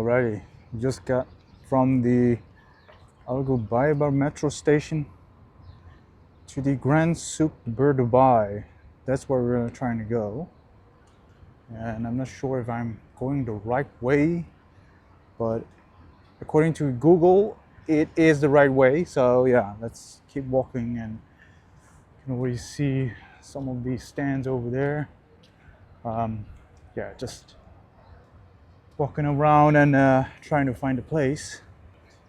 Alrighty, just got from the Dubai metro station to the Grand Suk Bur Dubai. That's where we're trying to go. And I'm not sure if I'm going the right way, but according to Google, it is the right way. So yeah, let's keep walking, and you can already see some of these stands over there. Yeah, just walking around and trying to find a place.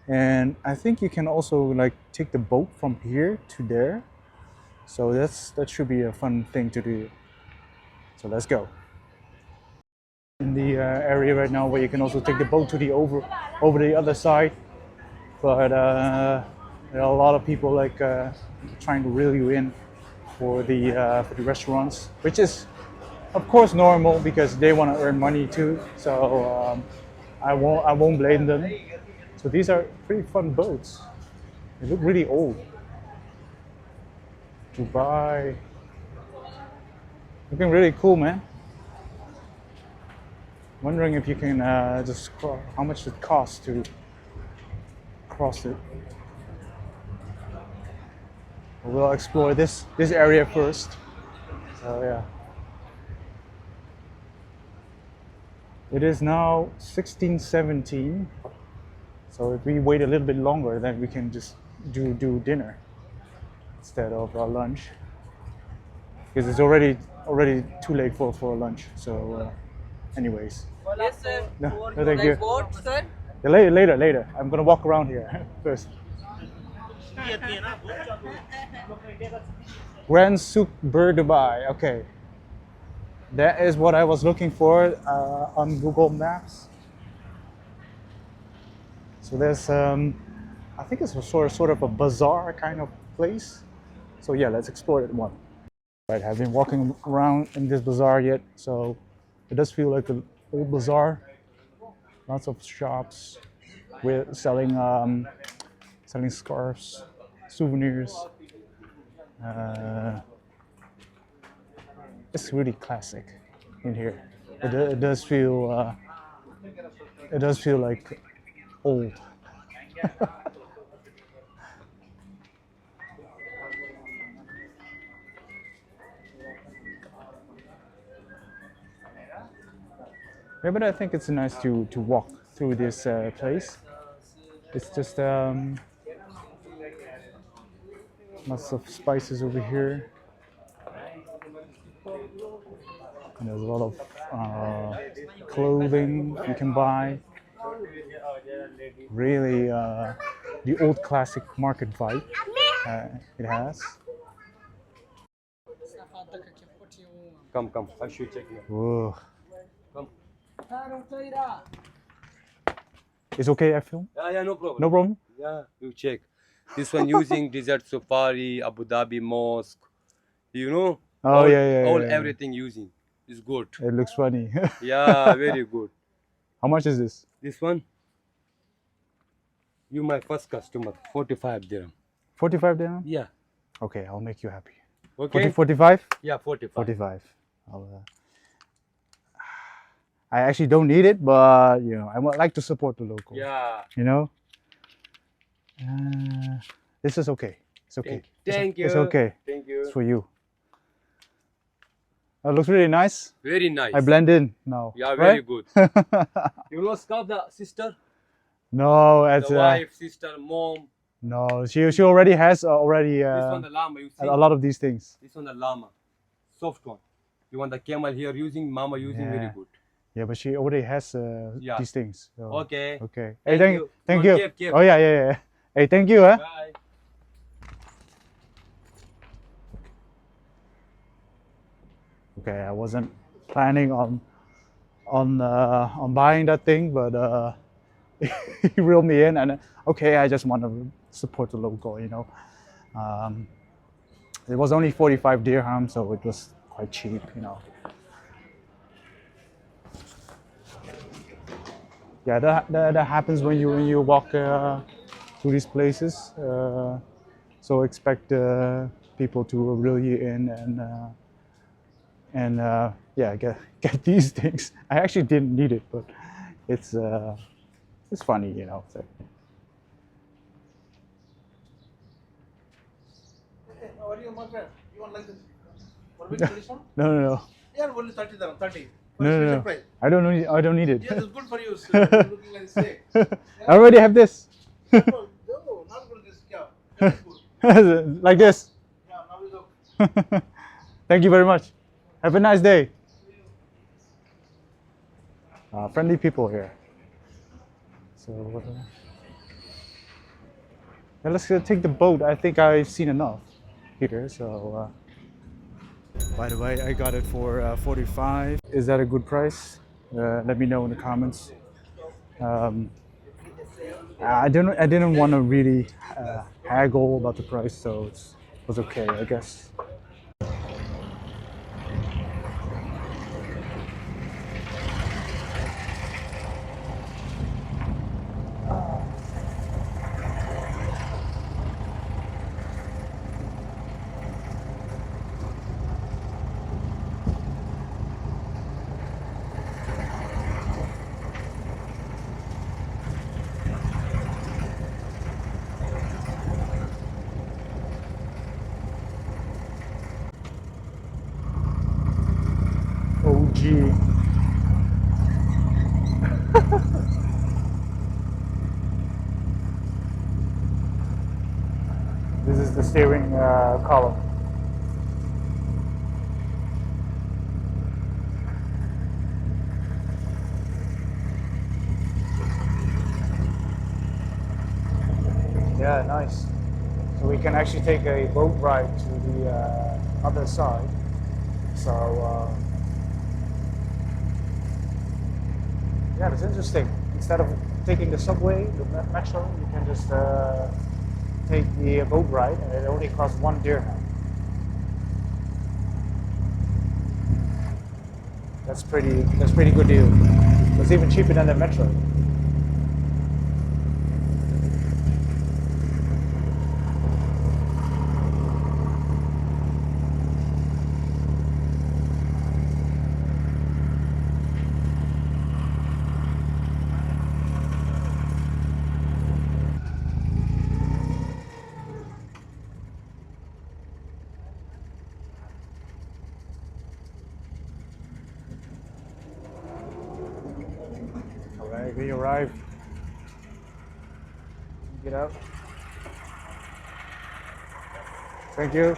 And I think you can also like take the boat from here to there. So that should be a fun thing to do. So let's go. In the area right now where you can also take the boat to the over the other side, but there are a lot of people like trying to reel you in for the restaurants, which is of course normal because they want to earn money too. So I won't blame them. So these are pretty fun boats. They look really old. Dubai, looking really cool, man. Wondering if you can just how much it costs to cross it. We'll explore this area first. So yeah. It is now 16:17. So if we wait a little bit longer, then we can just do dinner instead of lunch, because it's already too late for lunch. So anyways. Yes, sir. No, thank you. Boat, sir. Yeah, later. I'm gonna walk around here first. Grand Suk Bur Dubai. Okay, that is what I was looking for on Google Maps. So there's, I think it's a sort of a bazaar kind of place. So yeah, let's explore that one. Right, I've been walking around in this bazaar yet, so it does feel like an old bazaar. Lots of shops with selling scarves, souvenirs. It's really classic in here. It does feel like old. Yeah, but I think it's nice to walk through this place. It's just lots of spices over here. And there's a lot of clothing you can buy. Really, the old classic market vibe it has. Come, I should check you. Whoa. Come. It's okay, I film? Yeah, no problem. No problem? Yeah, you check. This one using Desert Safari, Abu Dhabi Mosque. You know? Oh, yeah. Everything using. It's good. It looks funny. Yeah, very good. How much is this? This one? You my first customer, 45 dirham. 45 dirham? Yeah. Okay, I'll make you happy. Okay. 45? Yeah, 45. 45. I actually don't need it, but you know, I would like to support the local. Yeah. You know? This is okay. It's okay. Thank you. It's okay. Thank you. It's for you. It looks really nice. Very nice. I blend in now. Yeah, right? very good. You know Scarf, the sister? No, it's The wife, sister, mom. no. She already has This one the llama, you see? a lot of these things. This one the llama. Soft one. You want the camel here using, mama using, very Yeah. good. Yeah, but she already has Yeah. these things. So. Okay. Okay. Thank Hey, you. thank Come on, you. Kayip. Oh yeah. Hey, thank you. Huh? Bye. Okay, I wasn't planning on buying that thing, but he reeled me in, and okay, I just want to support the local, you know. It was only 45 dirham, so it was quite cheap, you know. Yeah, that happens when you walk through these places. So expect people to reel you in and yeah, get these things. I actually didn't need it, but it's it's funny, you know. So. What do you want, my friend? You want like this? What will this one? No. Yeah, only 30 dirham, 30. For No, a no, special no. price. I don't need. I don't need it. Yes, it's good for you. Sir. You're looking like steak. I already have this. No, not good this. Yeah, that is good. Like this. Yeah, now we go. Thank you very much. Have a nice day. Friendly people here. So yeah, let's take the boat. I think I've seen enough here. So by the way, I got it for 45. Is that a good price? Let me know in the comments. I didn't want to really haggle about the price, so it was okay, I guess. OG. This is the steering column. Yeah, nice. So we can actually take a boat ride to the other side. So yeah, that's interesting. Instead of taking the subway, the metro, you can just take the boat ride, and it only costs 1 dirham. That's pretty good deal. It's even cheaper than the metro. Alright, we arrived. Get out. Thank you.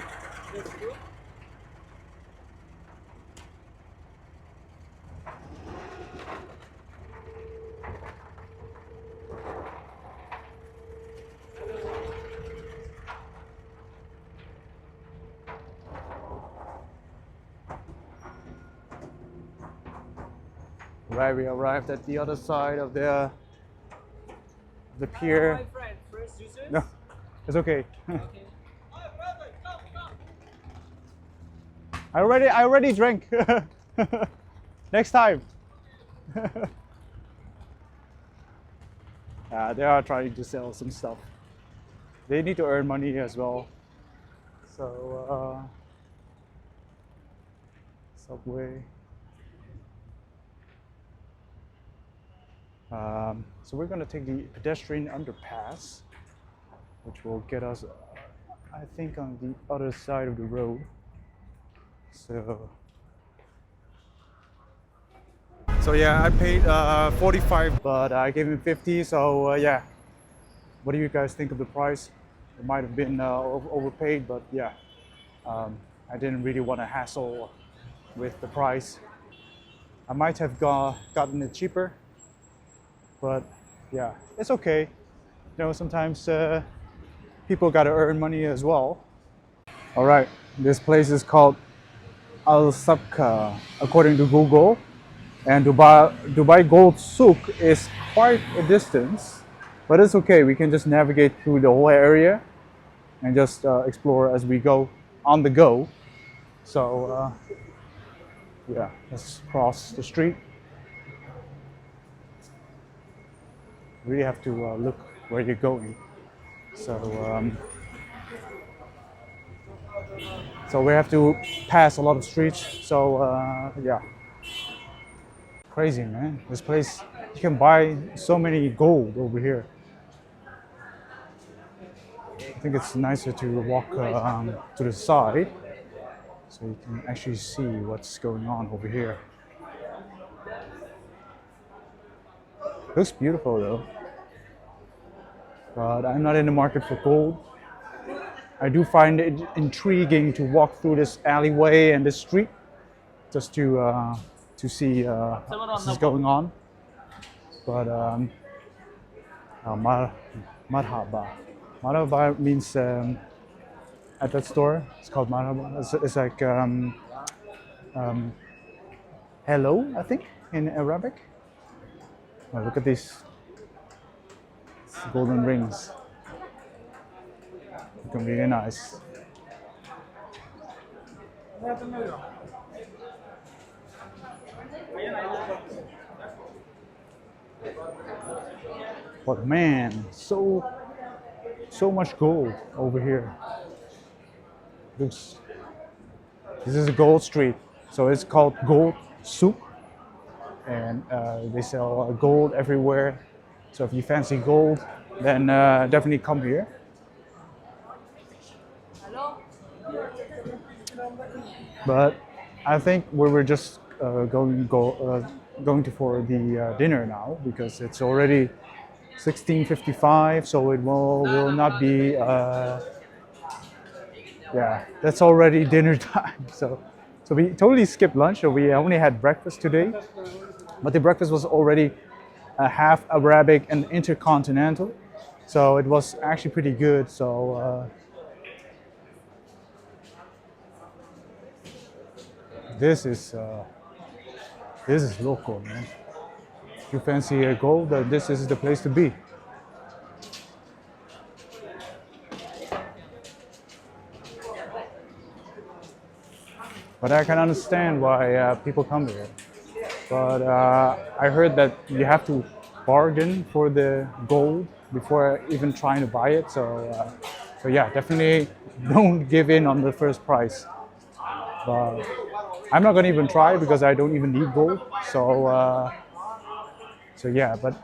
Right, we arrived at the other side of the pier. My friend, first juices? No, it's okay. Okay. I already drank. Next time. They are trying to sell some stuff. They need to earn money as well. So subway. So we're gonna take the pedestrian underpass, which will get us, I think, on the other side of the road. So yeah, I paid 45, but I gave him 50. So yeah, what do you guys think of the price? It might have been overpaid, but yeah, I didn't really want to hassle with the price. I might have gotten it cheaper, but yeah, it's okay. You know, sometimes people gotta earn money as well. All right, this place is called Al Sabka according to Google, and Dubai Gold Souk is quite a distance, but it's okay. We can just navigate through the whole area and just explore as we go on the go. So yeah, let's cross the street. Really have to look where you're going. So we have to pass a lot of streets. So yeah, crazy, man. This place you can buy so many gold over here. I think it's nicer to walk to the side so you can actually see what's going on over here. Looks beautiful though, but I'm not in the market for gold. I do find it intriguing to walk through this alleyway and this street just to see what is going on. But marhaba. Marhaba means at that store. It's called marhaba. It's like hello, I think, in Arabic. Oh, look at these golden rings. Looking really nice. But man, so much gold over here. This is a gold street, so it's called Gold Souk, and they sell gold everywhere. So if you fancy gold, then definitely come here. But I think we were just going for the dinner now because it's already 16:55, so it will not be. Yeah, that's already dinner time. So we totally skipped lunch. So we only had breakfast today, but the breakfast was already half Arabic and intercontinental, so it was actually pretty good. So this is local, man. If you fancy a gold, this is the place to be. But I can understand why people come here. But I heard that you have to bargain for the gold before even trying to buy it. So yeah, definitely don't give in on the first price. But I'm not gonna even try because I don't even need gold. So yeah, but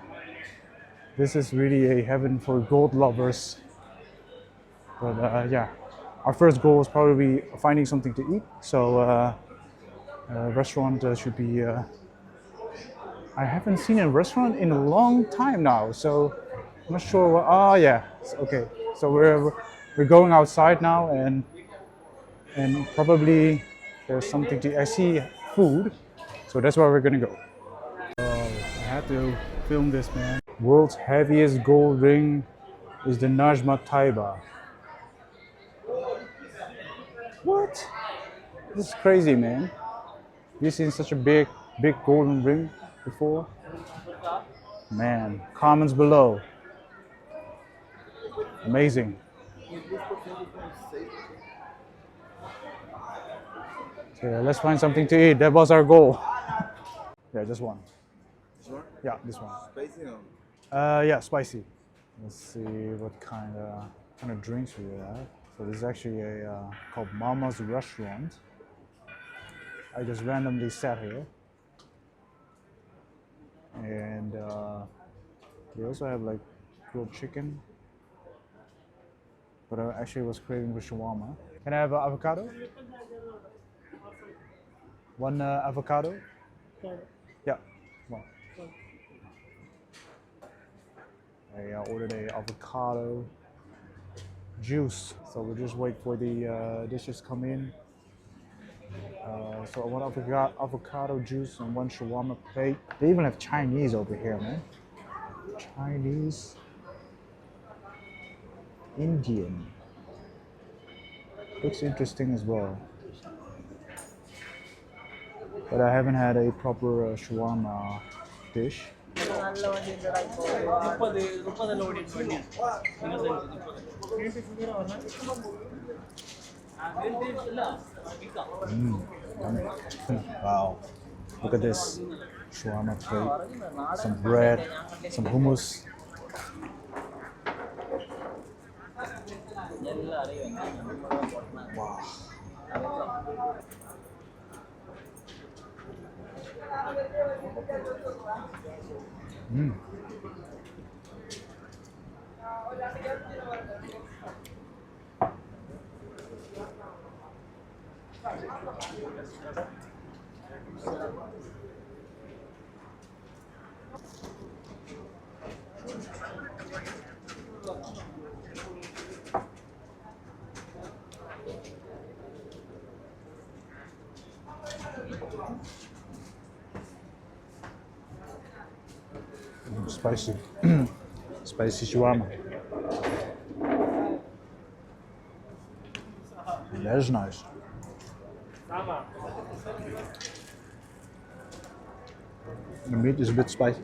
this is really a heaven for gold lovers. But yeah, our first goal is probably finding something to eat. So a restaurant should be. I haven't seen a restaurant in a long time now, so I'm not sure. Oh yeah, okay. So we're going outside now, and probably there's something to. I see food, so that's where we're gonna go. Oh, I had to film this, man. World's heaviest gold ring is the Najma Taiba. What? This is crazy, man. You seen such a big golden ring before? Man, comments below. Amazing. So yeah, let's find something to eat. That was our goal. Yeah, just one. This one? Yeah, this one. Spicy or? Yeah, spicy. Let's see what kind of drinks we have. So this is actually a called Mama's Restaurant. I just randomly sat here, and they also have like grilled chicken. But I actually was craving for shawarma. Can I have avocado? One avocado? Yeah, one. I ordered a avocado juice. So we'll just wait for the dishes come in. So I want avocado juice and one shawarma plate. They even have Chinese over here, man. Chinese, Indian. Looks interesting as well. But I haven't had a proper shawarma dish. Wow, look at this shawarma plate, some bread, some hummus. Wow. Mm. Spicy. Spicy shawarma. That is nice. The meat is a bit spicy.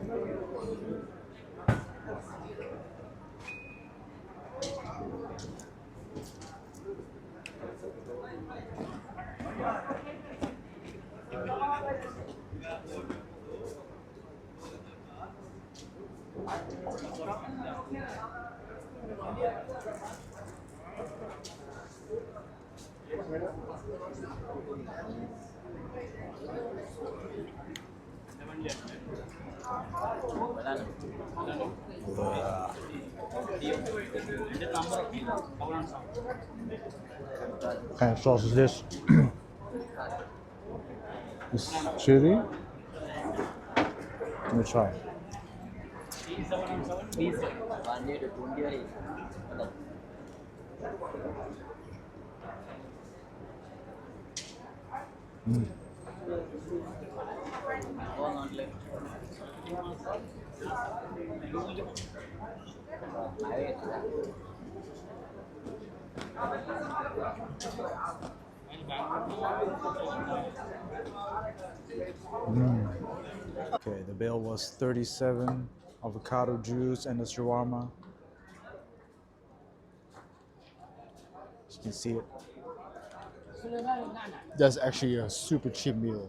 What kind of sauce is this? This chili. Let me try. Okay, the bill was 37, avocado juice and the shawarma. You can see it. That's actually a super cheap meal.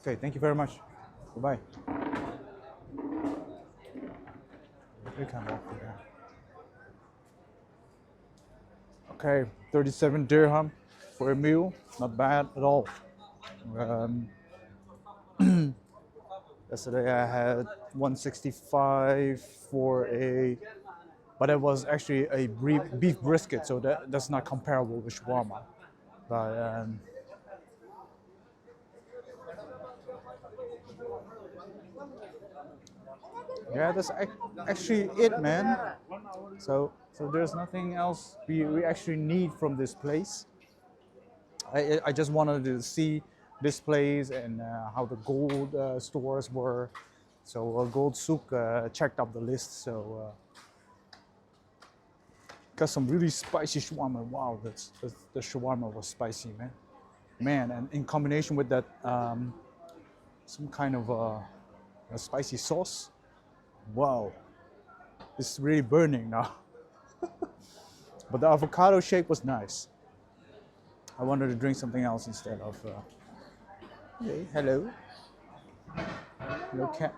Okay, thank you very much. Goodbye. We can walk through there. Okay, 37 dirham for a meal. Not bad at all. Um, Yesterday I had 165 for a, but it was actually a beef brisket, so that's not comparable with shawarma. But yeah, that's actually it, man. So there's nothing else we actually need from this place. I just wanted to see this place and how the gold stores were. So Gold Souk checked up the list. So got some really spicy shawarma. Wow, the shawarma was spicy, man. Man, and in combination with that, some kind of a spicy sauce. Wow, it's really burning now. But the avocado shake was nice. I wanted to drink something else instead of. Hey, hello. Hello, cat.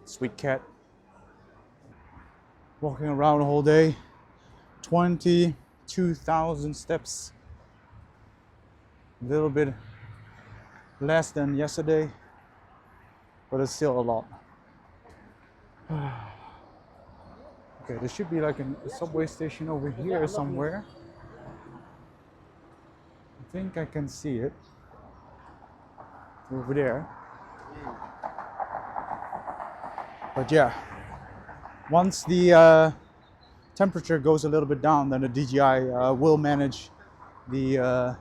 Sweet cat. Walking around the whole day. 22,000 steps. A little bit less than yesterday, but it's still a lot. Okay, there should be like a subway station over here somewhere. I think I can see it. Over there. But yeah, once the temperature goes a little bit down, then the DJI will manage the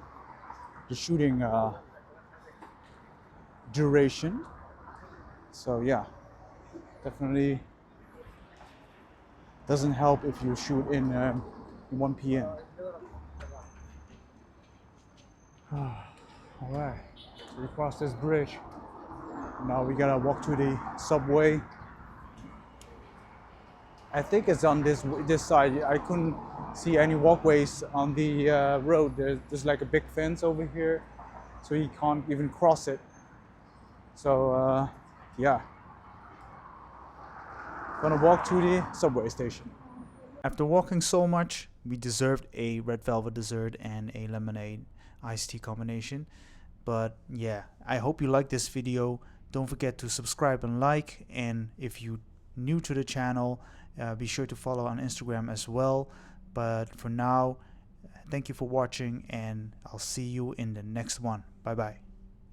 shooting duration. So yeah, definitely doesn't help if you shoot in 1 p.m. All right, we crossed this bridge. Now we gotta walk to the subway. I think it's on this side. I couldn't see any walkways on the road. There's like a big fence over here, so he can't even cross it. So yeah, gonna walk to the subway station. After walking so much, we deserved a red velvet dessert and a lemonade iced tea combination. But yeah, I hope you like this video. Don't forget to subscribe and like, and if you new to the channel, be sure to follow on Instagram as well. But for now, thank you for watching, and I'll see you in the next one. Bye bye.